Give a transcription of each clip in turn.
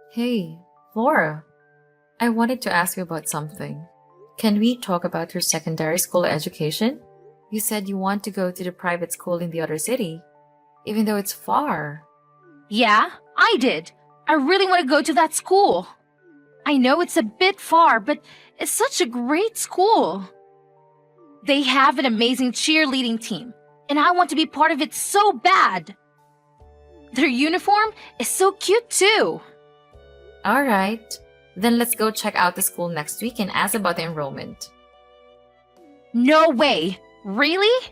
Hey, Laura, I wanted to ask you about something. Can we talk about your secondary school education? You said you want to go to the private school in the other city, even though it's far. Yeah, I did. I really want to go to that school. I know it's a bit far, but it's such a great school. They have an amazing cheerleading team, and I want to be part of it so bad. Their uniform is so cute too. Alright, then let's go check out the school next week and ask about the enrollment. No way. Really?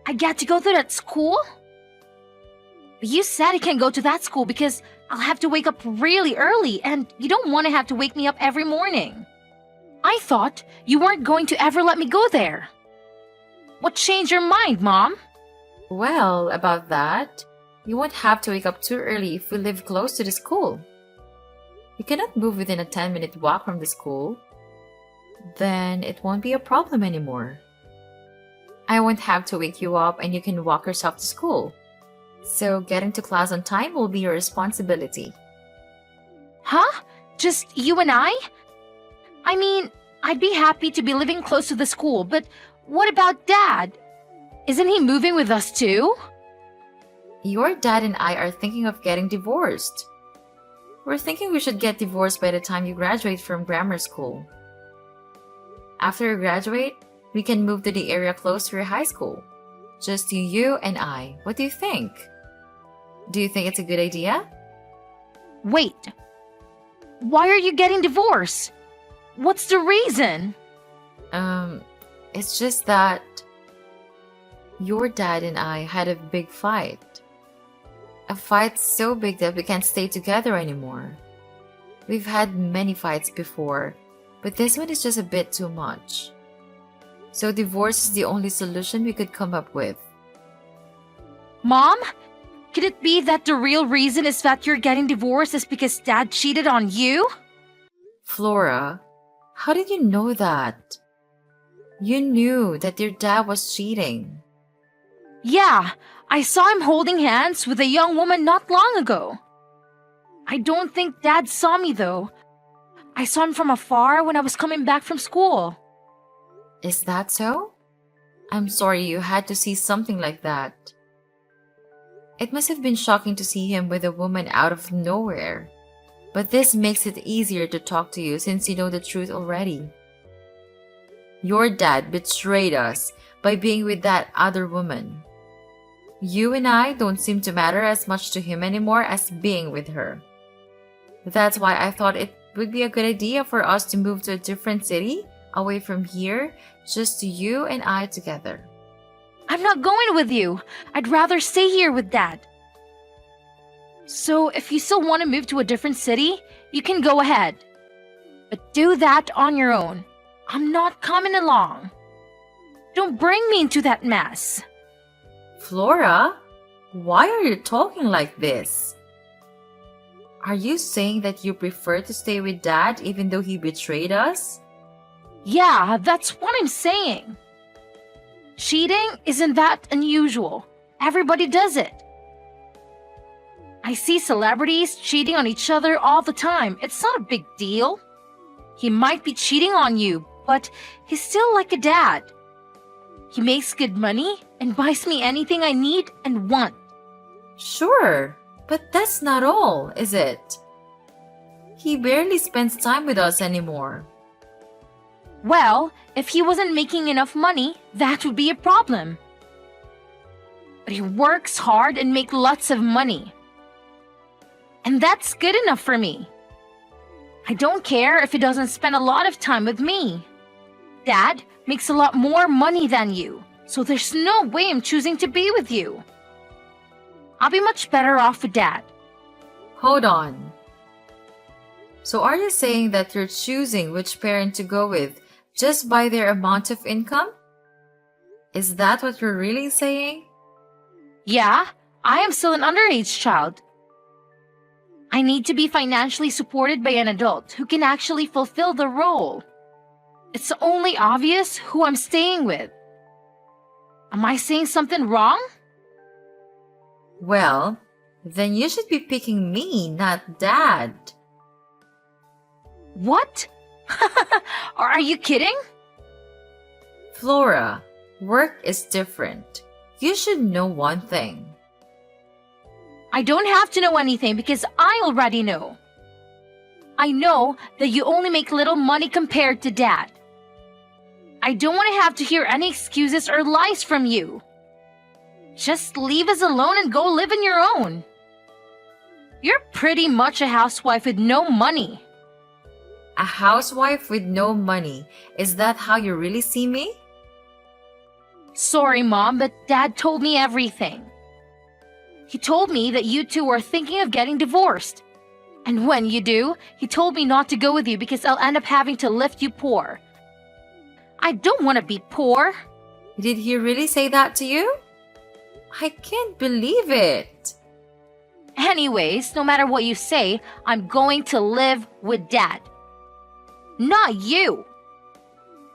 I get to go to that school? You said I can't go to that school because I'll have to wake up really early, and you don't want to have to wake me up every morning. I thought you weren't going to ever let me go there. What changed your mind, Mom? Well, about that, you won't have to wake up too early if we live close to the school. You cannot move within a 10-minute walk from the school. Then it won't be a problem anymore. I won't have to wake you up and you can walk yourself to school. So getting to class on time will be your responsibility. Huh? Just you and I? I mean, I'd be happy to be living close to the school, but what about Dad? Isn't he moving with us too? Your dad and I are thinking of getting divorced. We're thinking we should get divorced by the time you graduate from grammar school. After you graduate, we can move to the area close to your high school. Just you and I. What do you think? Do you think it's a good idea? Wait. Why are you getting divorced? What's the reason? It's just that your dad and I had a big fight. A fight so big that we can't stay together anymore. We've had many fights before, but this one is just a bit too much. So divorce is the only solution we could come up with. Mom? Could it be that the real reason is that you're getting divorced is because Dad cheated on you? Flora, how did you know that? You knew that your dad was cheating. Yeah, I saw him holding hands with a young woman not long ago. I don't think Dad saw me though. I saw him from afar when I was coming back from school. Is that so? I'm sorry you had to see something like that. It must have been shocking to see him with a woman out of nowhere. But this makes it easier to talk to you since you know the truth already. Your dad betrayed us by being with that other woman. You and I don't seem to matter as much to him anymore as being with her. That's why I thought it would be a good idea for us to move to a different city, away from here, just you and I together. I'm not going with you. I'd rather stay here with Dad. So if you still want to move to a different city, you can go ahead. But do that on your own. I'm not coming along. Don't bring me into that mess. Flora, why are you talking like this? Are you saying that you prefer to stay with Dad even though he betrayed us? Yeah, that's what I'm saying. Cheating isn't that unusual. Everybody does it. I see celebrities cheating on each other all the time. It's not a big deal. He might be cheating on you, but he's still like a dad. He makes good money and buys me anything I need and want. Sure, but that's not all, is it? He barely spends time with us anymore. Well, if he wasn't making enough money, that would be a problem. But he works hard and makes lots of money. And that's good enough for me. I don't care if he doesn't spend a lot of time with me. Dad makes a lot more money than you, so there's no way I'm choosing to be with you. I'll be much better off with Dad. Hold on. So are you saying that you're choosing which parent to go with just by their amount of income? Is that what you're really saying? Yeah, I am still an underage child. I need to be financially supported by an adult who can actually fulfill the role. It's only obvious who I'm staying with. Am I saying something wrong? Well, then you should be picking me, not Dad. What? Are you kidding? Flora, work is different. You should know one thing. I don't have to know anything because I already know. I know that you only make little money compared to Dad. I don't want to have to hear any excuses or lies from you. Just leave us alone and go live on your own. You're pretty much a housewife with no money. A housewife with no money. Is that how you really see me? Sorry, Mom, but Dad told me everything. He told me that you two are thinking of getting divorced. And when you do, he told me not to go with you because I'll end up having to lift you poor. I don't want to be poor. Did he really say that to you? I can't believe it. Anyways, no matter what you say, I'm going to live with Dad. Not you.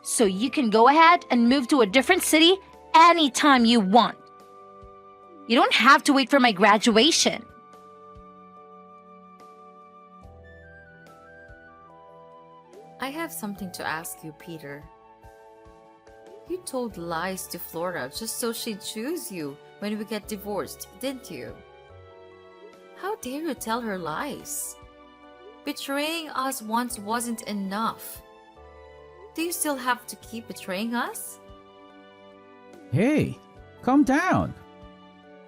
So you can go ahead and move to a different city anytime you want. You don't have to wait for my graduation. I have something to ask you, Peter. You told lies to Flora just so she'd choose you when we get divorced, didn't you? How dare you tell her lies? Betraying us once wasn't enough. Do you still have to keep betraying us? Hey, calm down.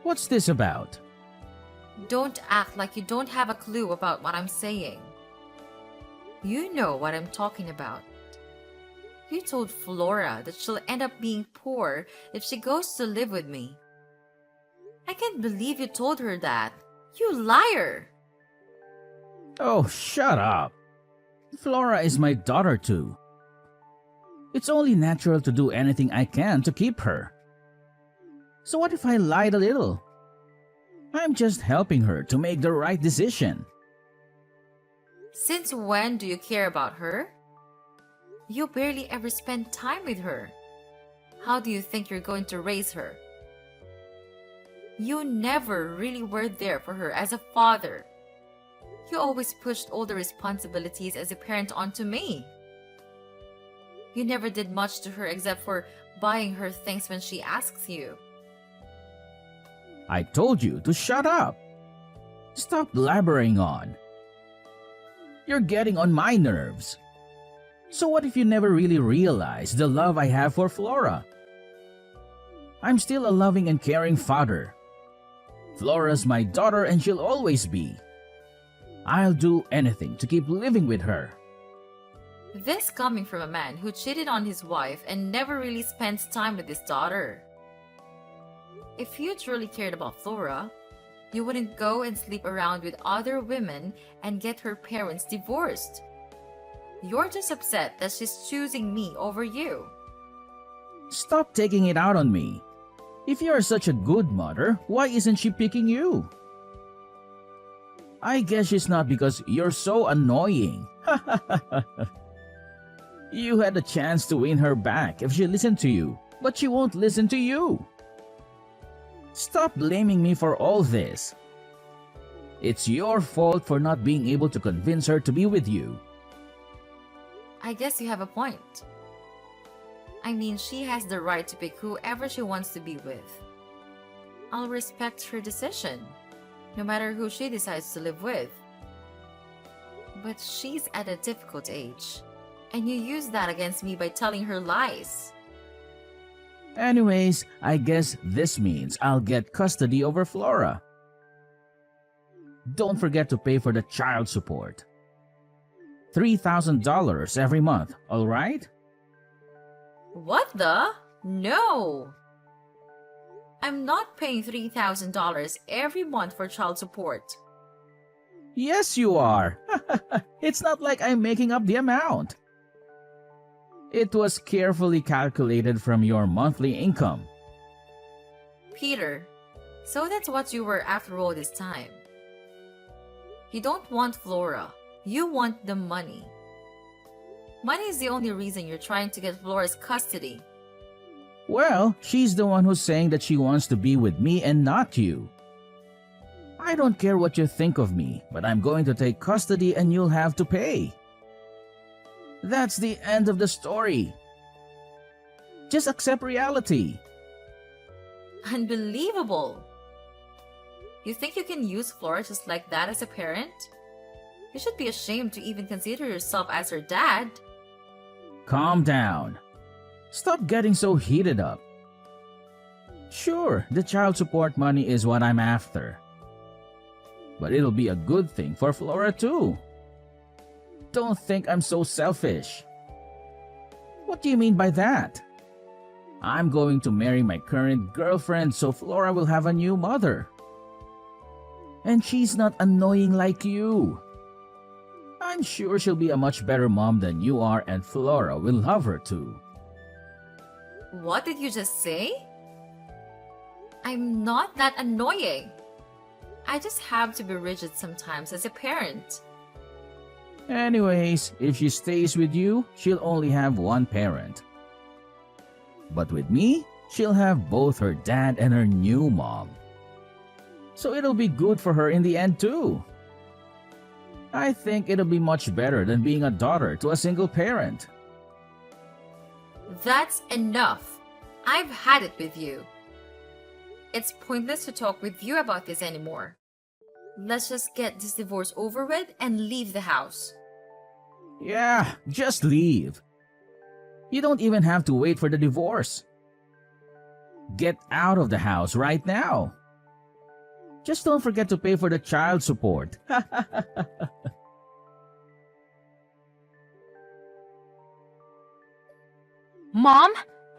What's this about? Don't act like you don't have a clue about what I'm saying. You know what I'm talking about. You told Flora that she'll end up being poor if she goes to live with me. I can't believe you told her that. You liar! Oh, shut up. Flora is my daughter too. It's only natural to do anything I can to keep her. So what if I lied a little? I'm just helping her to make the right decision. Since when do you care about her? You barely ever spend time with her. How do you think you're going to raise her? You never really were there for her as a father. You always pushed all the responsibilities as a parent onto me. You never did much to her except for buying her things when she asks you. I told you to shut up. Stop blabbering on. You're getting on my nerves. So what if you never really realized the love I have for Flora? I'm still a loving and caring father. Flora's my daughter and she'll always be. I'll do anything to keep living with her. This coming from a man who cheated on his wife and never really spends time with his daughter. If you truly cared about Flora, you wouldn't go and sleep around with other women and get her parents divorced. You're just upset that she's choosing me over you. Stop taking it out on me. If you're such a good mother, why isn't she picking you? I guess she's not because you're so annoying. You had a chance to win her back if she listened to you, but she won't listen to you. Stop blaming me for all this. It's your fault for not being able to convince her to be with you. I guess you have a point. I mean, she has the right to pick whoever she wants to be with. I'll respect her decision, no matter who she decides to live with. But she's at a difficult age, and you use that against me by telling her lies. Anyways, I guess this means I'll get custody over Flora. Don't forget to pay for the child support. $3,000 every month, alright? What the? No! I'm not paying $3,000 every month for child support. Yes, you are. It's not like I'm making up the amount. It was carefully calculated from your monthly income. Peter, so that's what you were after all this time. You don't want Flora. You want the money. Money is the only reason you're trying to get Flora's custody. Well, she's the one who's saying that she wants to be with me and not you. I don't care what you think of me, but I'm going to take custody and you'll have to pay. That's the end of the story. Just accept reality. Unbelievable! You think you can use Flora just like that as a parent? You should be ashamed to even consider yourself as her dad. Calm down. Stop getting so heated up. Sure, the child support money is what I'm after. But it'll be a good thing for Flora too. Don't think I'm so selfish. What do you mean by that? I'm going to marry my current girlfriend so Flora will have a new mother. And she's not annoying like you. I'm sure she'll be a much better mom than you are and Flora will love her too. What did you just say? I'm not that annoying. I just have to be rigid sometimes as a parent. Anyways, if she stays with you, she'll only have one parent. But with me, she'll have both her dad and her new mom. So it'll be good for her in the end too. I think it'll be much better than being a daughter to a single parent. That's enough. I've had it with you. It's pointless to talk with you about this anymore. Let's just get this divorce over with and leave the house. Yeah, just leave. You don't even have to wait for the divorce. Get out of the house right now. Just don't forget to pay for the child support. Mom,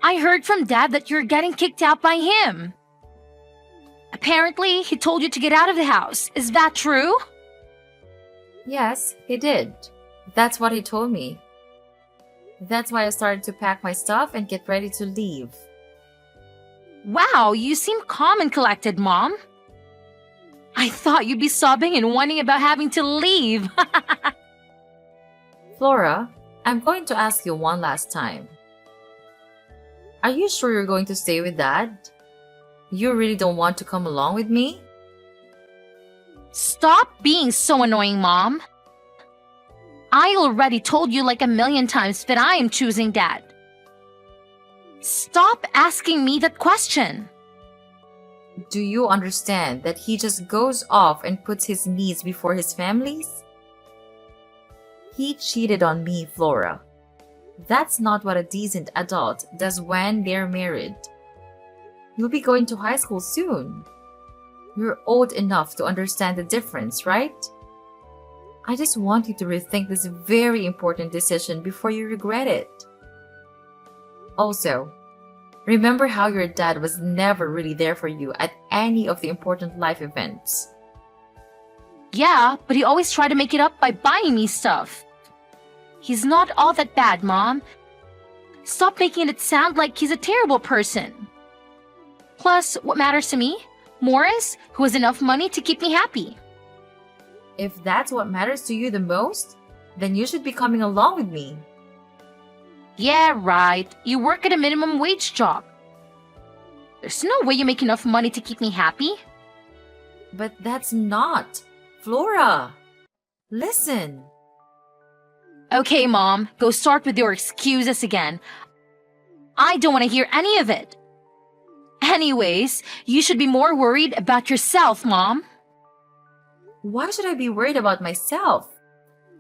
I heard from Dad that you're getting kicked out by him. Apparently, he told you to get out of the house. Is that true? Yes, he did. That's what he told me. That's why I started to pack my stuff and get ready to leave. Wow, you seem calm and collected, Mom. I thought you'd be sobbing and whining about having to leave. Flora, I'm going to ask you one last time. Are you sure you're going to stay with Dad? You really don't want to come along with me? Stop being so annoying, Mom. I already told you like a million times that I am choosing Dad. Stop asking me that question. Do you understand that he just goes off and puts his needs before his family's? He cheated on me, Flora. That's not what a decent adult does when they're married. You'll be going to high school soon. You're old enough to understand the difference, right? I just want you to rethink this very important decision before you regret it. Also, remember how your dad was never really there for you at any of the important life events. Yeah, but he always tried to make it up by buying me stuff. He's not all that bad, Mom. Stop making it sound like he's a terrible person. Plus, what matters to me? Morris, who has enough money to keep me happy. If that's what matters to you the most, then you should be coming along with me. Yeah, right. You work at a minimum wage job. There's no way you make enough money to keep me happy. But that's not. Flora, listen. Okay, Mom, go start with your excuses again. I don't want to hear any of it. Anyways, you should be more worried about yourself, Mom. Why should I be worried about myself?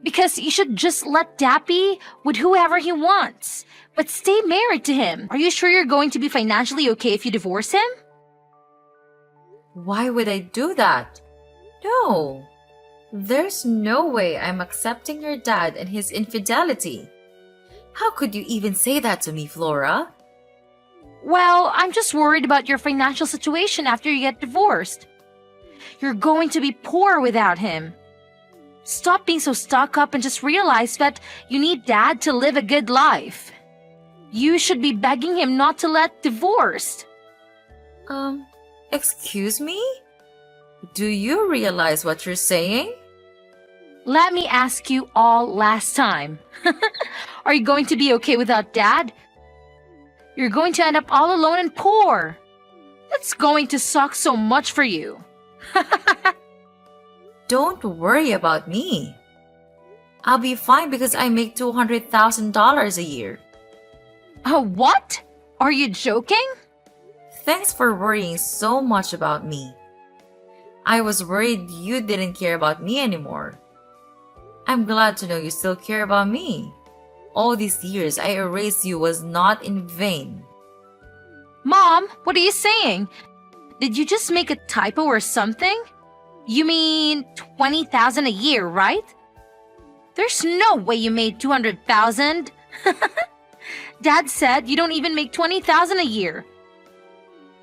Because you should just let Dad be with whoever he wants. But stay married to him. Are you sure you're going to be financially okay if you divorce him? Why would I do that? No. There's no way I'm accepting your dad and his infidelity. How could you even say that to me, Flora? Well, I'm just worried about your financial situation after you get divorced. You're going to be poor without him. Stop being so stuck up and just realize that you need Dad to live a good life. You should be begging him not to let divorced. Excuse me? Do you realize what you're saying? Let me ask you all last time. Are you going to be okay without Dad? You're going to end up all alone and poor. That's going to suck so much for you. Don't worry about me. I'll be fine because I make $200,000 a year. What? Are you joking? Thanks for worrying so much about me. I was worried you didn't care about me anymore. I'm glad to know you still care about me. All these years I erased you was not in vain. Mom, what are you saying? Did you just make a typo or something? You mean 20,000 a year, right? There's no way you made 200,000. Dad said you don't even make 20,000 a year.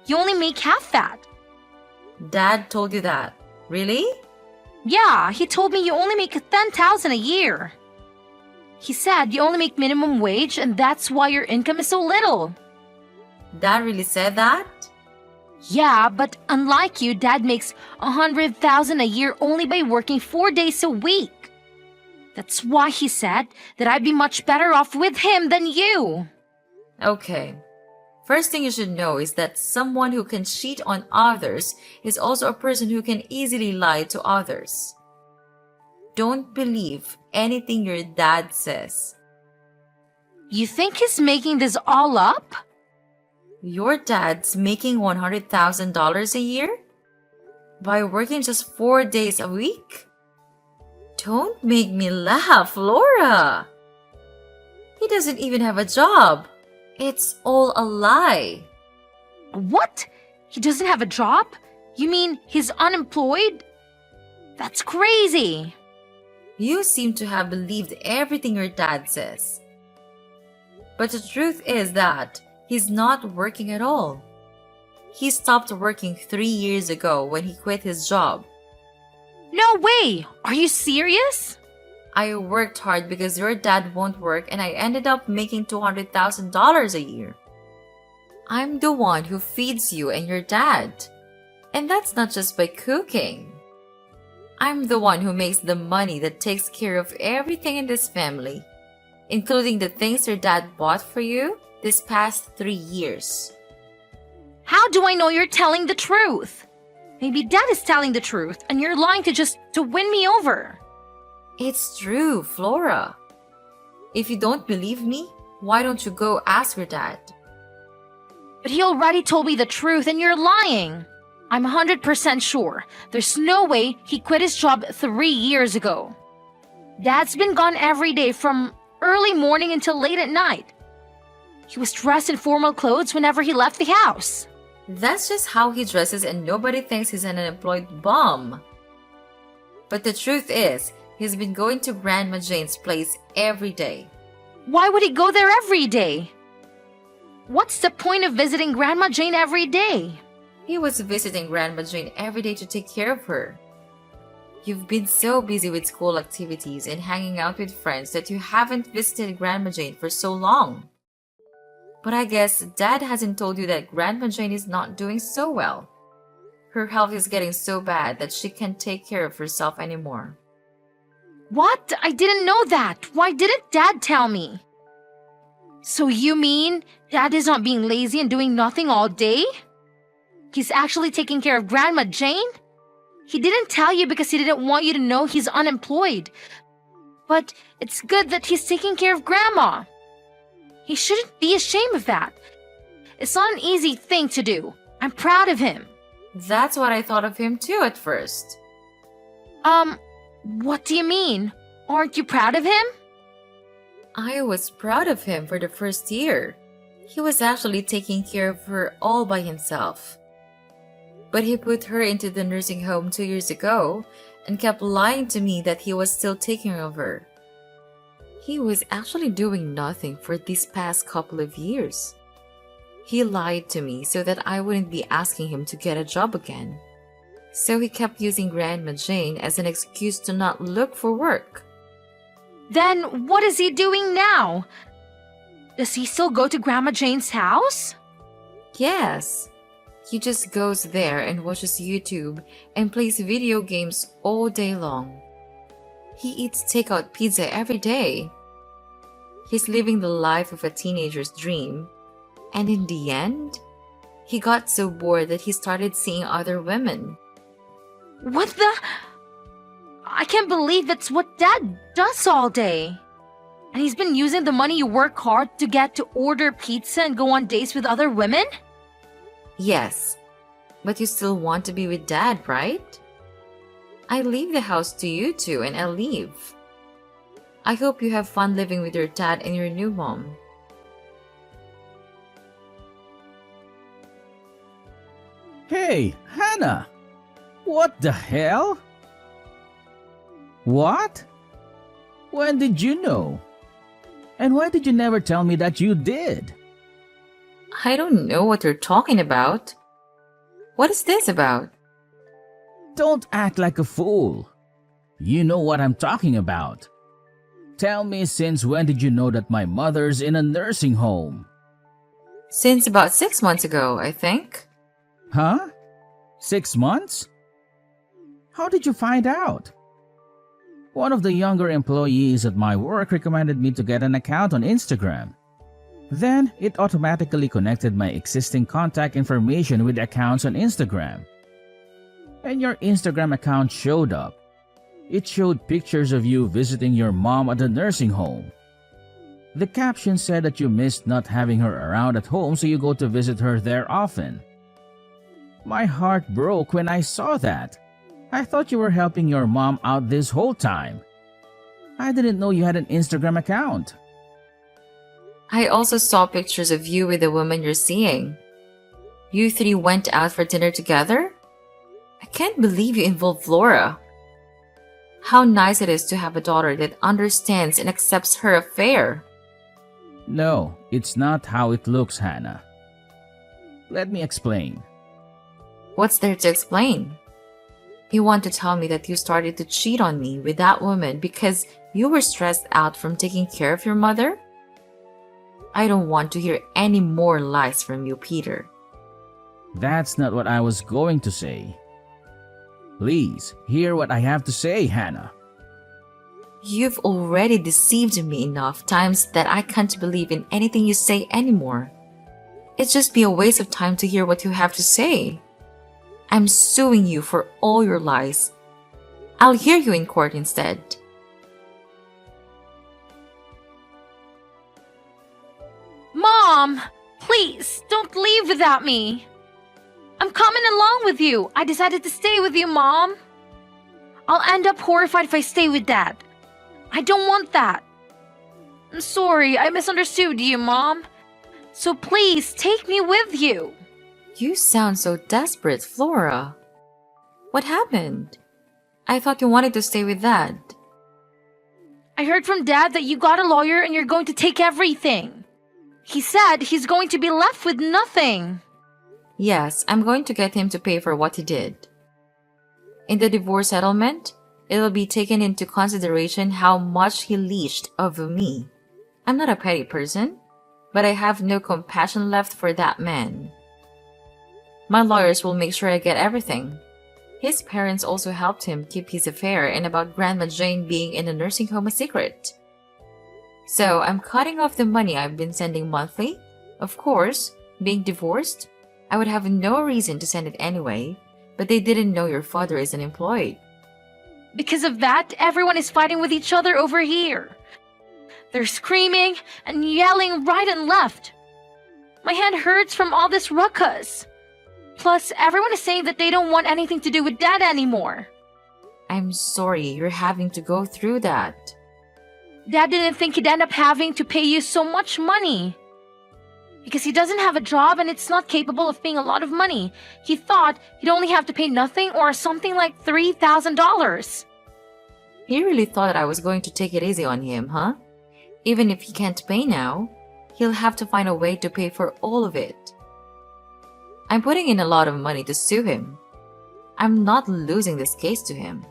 You only make half that. Dad told you that. Really? Yeah, he told me you only make 10,000 a year. He said you only make minimum wage and that's why your income is so little. Dad really said that? Yeah, but unlike you, Dad makes 100,000 a year only by working 4 days a week. That's why he said that I'd be much better off with him than you. Okay. First thing you should know is that someone who can cheat on others is also a person who can easily lie to others. Don't believe anything your dad says. You think he's making this all up? Your dad's making $100,000 a year? By working just 4 days a week? Don't make me laugh, Laura! He doesn't even have a job. It's all a lie. What? He doesn't have a job? You mean he's unemployed? That's crazy. You seem to have believed everything your dad says. But the truth is that he's not working at all. He stopped working 3 years ago when he quit his job. No way! Are you serious? I worked hard because your dad won't work and I ended up making $200,000 a year. I'm the one who feeds you and your dad. And that's not just by cooking. I'm the one who makes the money that takes care of everything in this family, including the things your dad bought for you this past 3 years. How do I know you're telling the truth? Maybe Dad is telling the truth and you're lying to win me over. It's true, Flora. If you don't believe me, why don't you go ask your dad? But he already told me the truth and you're lying. I'm 100% sure. There's no way he quit his job 3 years ago. Dad's been gone every day from early morning until late at night. He was dressed in formal clothes whenever he left the house. That's just how he dresses and nobody thinks he's an unemployed bum. But the truth is, he's been going to Grandma Jane's place every day. Why would he go there every day? What's the point of visiting Grandma Jane every day? He was visiting Grandma Jane every day to take care of her. You've been so busy with school activities and hanging out with friends that you haven't visited Grandma Jane for so long. But I guess Dad hasn't told you that Grandma Jane is not doing so well. Her health is getting so bad that she can't take care of herself anymore. What? I didn't know that. Why didn't Dad tell me? So you mean Dad is not being lazy and doing nothing all day? He's actually taking care of Grandma Jane? He didn't tell you because he didn't want you to know he's unemployed. But it's good that he's taking care of Grandma. He shouldn't be ashamed of that. It's not an easy thing to do. I'm proud of him. That's what I thought of him too at first. What do you mean? Aren't you proud of him? I was proud of him for the first year. He was actually taking care of her all by himself. But he put her into the nursing home 2 years ago and kept lying to me that he was still taking care of her. He was actually doing nothing for these past couple of years. He lied to me so that I wouldn't be asking him to get a job again. So he kept using Grandma Jane as an excuse to not look for work. Then what is he doing now? Does he still go to Grandma Jane's house? Yes. He just goes there and watches YouTube and plays video games all day long. He eats takeout pizza every day. He's living the life of a teenager's dream. And in the end, he got so bored that he started seeing other women. What the? I can't believe that's what Dad does all day. And he's been using the money you work hard to get to order pizza and go on dates with other women? Yes, but you still want to be with Dad, right? I leave the house to you two and I'll leave. I hope you have fun living with your dad and your new mom. Hey, Hannah! What the hell? What? When did you know? And why did you never tell me that you did? I don't know what you're talking about. What is this about? Don't act like a fool. You know what I'm talking about. Tell me, since when did you know that my mother's in a nursing home? Since about 6 months ago, I think. Huh? 6 months? How did you find out? One of the younger employees at my work recommended me to get an account on Instagram. Then, it automatically connected my existing contact information with accounts on Instagram. And your Instagram account showed up. It showed pictures of you visiting your mom at the nursing home. The caption said that you missed not having her around at home, so you go to visit her there often. My heart broke when I saw that. I thought you were helping your mom out this whole time. I didn't know you had an Instagram account. I also saw pictures of you with the woman you're seeing. You three went out for dinner together? I can't believe you involved Flora. How nice it is to have a daughter that understands and accepts her affair. No, it's not how it looks, Hannah. Let me explain. What's there to explain? You want to tell me that you started to cheat on me with that woman because you were stressed out from taking care of your mother? I don't want to hear any more lies from you, Peter. That's not what I was going to say. Please, hear what I have to say, Hannah. You've already deceived me enough times that I can't believe in anything you say anymore. It'd just be a waste of time to hear what you have to say. I'm suing you for all your lies. I'll hear you in court instead. Mom, please, don't leave without me. I'm coming along with you. I decided to stay with you, Mom. I'll end up horrified if I stay with Dad. I don't want that. I'm sorry, I misunderstood you, Mom. So please, take me with you. You sound so desperate, Flora. What happened? I thought you wanted to stay with Dad. I heard from Dad that you got a lawyer and you're going to take everything. He said he's going to be left with nothing. Yes, I'm going to get him to pay for what he did. In the divorce settlement, it will be taken into consideration how much he leached of me. I'm not a petty person, but I have no compassion left for that man. My lawyers will make sure I get everything. His parents also helped him keep his affair and about Grandma Jane being in a nursing home a secret. So I'm cutting off the money I've been sending monthly. Of course, being divorced, I would have no reason to send it anyway, but they didn't know your father is unemployed. Because of that, everyone is fighting with each other over here. They're screaming and yelling right and left. My head hurts from all this ruckus. Plus, everyone is saying that they don't want anything to do with Dad anymore. I'm sorry you're having to go through that. Dad didn't think he'd end up having to pay you so much money. Because he doesn't have a job and it's not capable of paying a lot of money. He thought he'd only have to pay nothing or something like $3,000. He really thought I was going to take it easy on him, huh? Even if he can't pay now, he'll have to find a way to pay for all of it. I'm putting in a lot of money to sue him. I'm not losing this case to him.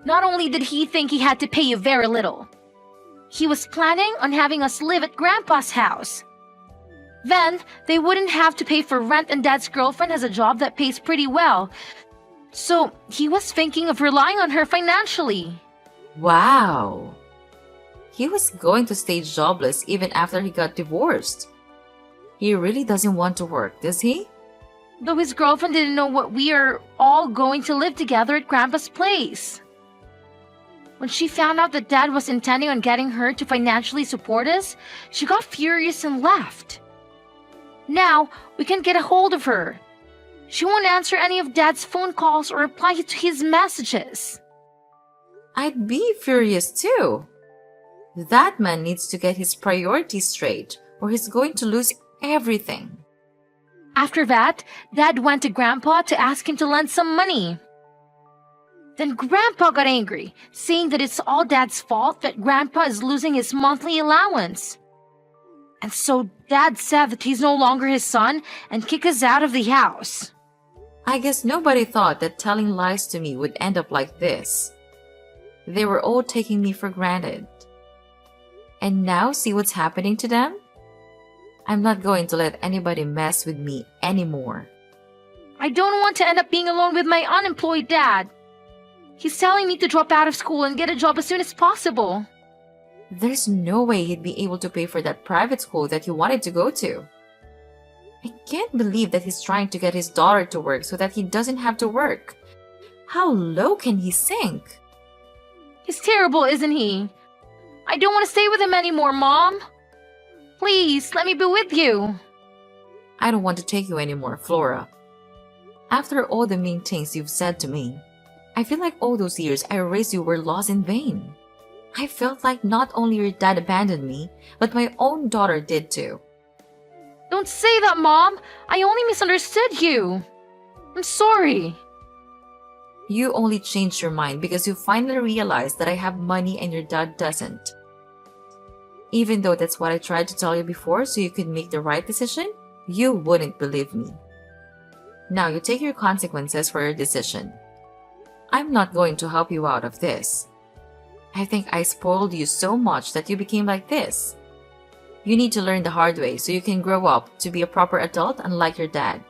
Not only did he think he had to pay you very little, he was planning on having us live at Grandpa's house. Then, they wouldn't have to pay for rent and Dad's girlfriend has a job that pays pretty well. So, he was thinking of relying on her financially. Wow! He was going to stay jobless even after he got divorced. He really doesn't want to work, does he? Though his girlfriend didn't know what we are all going to live together at Grandpa's place. When she found out that Dad was intending on getting her to financially support us, she got furious and left. Now, we can't get a hold of her. She won't answer any of Dad's phone calls or reply to his messages. I'd be furious too. That man needs to get his priorities straight or he's going to lose everything. After that, Dad went to Grandpa to ask him to lend some money. Then Grandpa got angry, saying that it's all Dad's fault that Grandpa is losing his monthly allowance. And so Dad said that he's no longer his son and kicked us out of the house. I guess nobody thought that telling lies to me would end up like this. They were all taking me for granted. And now see what's happening to them? I'm not going to let anybody mess with me anymore. I don't want to end up being alone with my unemployed dad. He's telling me to drop out of school and get a job as soon as possible. There's no way he'd be able to pay for that private school that he wanted to go to. I can't believe that he's trying to get his daughter to work so that he doesn't have to work. How low can he sink? He's terrible, isn't he? I don't want to stay with him anymore, Mom. Please, let me be with you. I don't want to take you anymore, Flora. After all the mean things you've said to me, I feel like all those years I raised you were lost in vain. I felt like not only your dad abandoned me, but my own daughter did too. Don't say that, Mom. I only misunderstood you. I'm sorry. You only changed your mind because you finally realized that I have money and your dad doesn't. Even though that's what I tried to tell you before so you could make the right decision, you wouldn't believe me. Now you take your consequences for your decision. I'm not going to help you out of this. I think I spoiled you so much that you became like this. You need to learn the hard way so you can grow up to be a proper adult unlike your dad.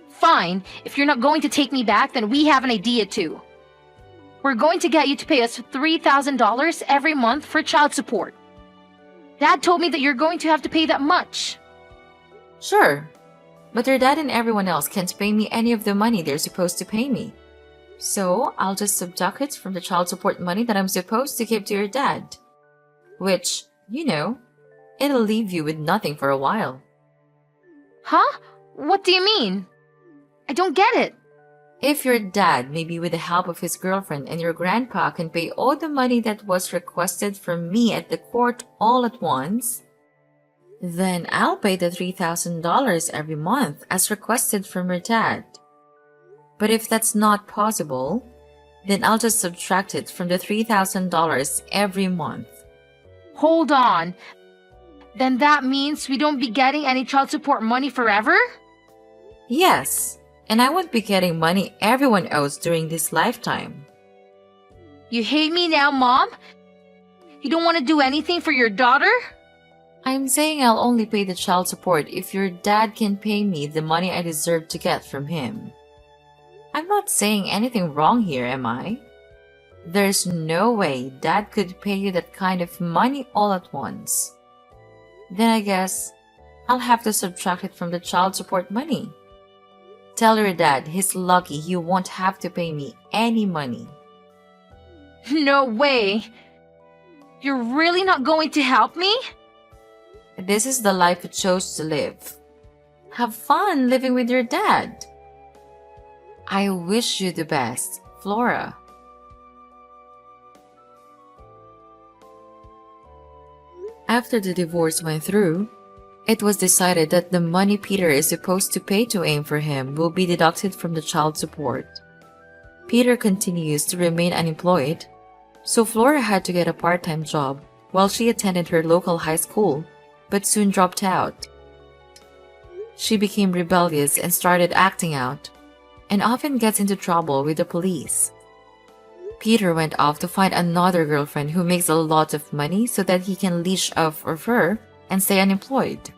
Fine. If you're not going to take me back, then we have an idea too. We're going to get you to pay us $3,000 every month for child support. Dad told me that you're going to have to pay that much. Sure, but your dad and everyone else can't pay me any of the money they're supposed to pay me. So I'll just subtract it from the child support money that I'm supposed to give to your dad. Which, it'll leave you with nothing for a while. Huh? What do you mean? I don't get it. If your dad, maybe with the help of his girlfriend and your grandpa, can pay all the money that was requested from me at the court all at once, then I'll pay the $3,000 every month as requested from your dad. But if that's not possible, then I'll just subtract it from the $3,000 every month. Hold on. Then that means we don't be getting any child support money forever? Yes, and I won't be getting money everyone owes during this lifetime. You hate me now, Mom? You don't want to do anything for your daughter? I'm saying I'll only pay the child support if your dad can pay me the money I deserve to get from him. I'm not saying anything wrong here, am I? There's no way Dad could pay you that kind of money all at once. Then I guess I'll have to subtract it from the child support money. Tell your dad he's lucky he won't have to pay me any money. No way. You're really not going to help me? This is the life you chose to live. Have fun living with your dad. I wish you the best, Flora. After the divorce went through, it was decided that the money Peter is supposed to pay to aim for him will be deducted from the child support. Peter continues to remain unemployed, so Flora had to get a part-time job while she attended her local high school, but soon dropped out. She became rebellious and started acting out, and often gets into trouble with the police. Peter went off to find another girlfriend who makes a lot of money so that he can leash off of her and stay unemployed.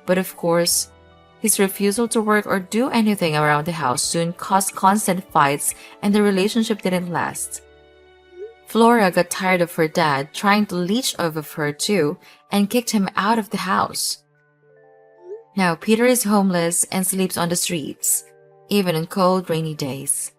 But of course, his refusal to work or do anything around the house soon caused constant fights and the relationship didn't last. Flora got tired of her dad trying to leech off of her too and kicked him out of the house. Now Peter is homeless and sleeps on the streets, even on cold, rainy days.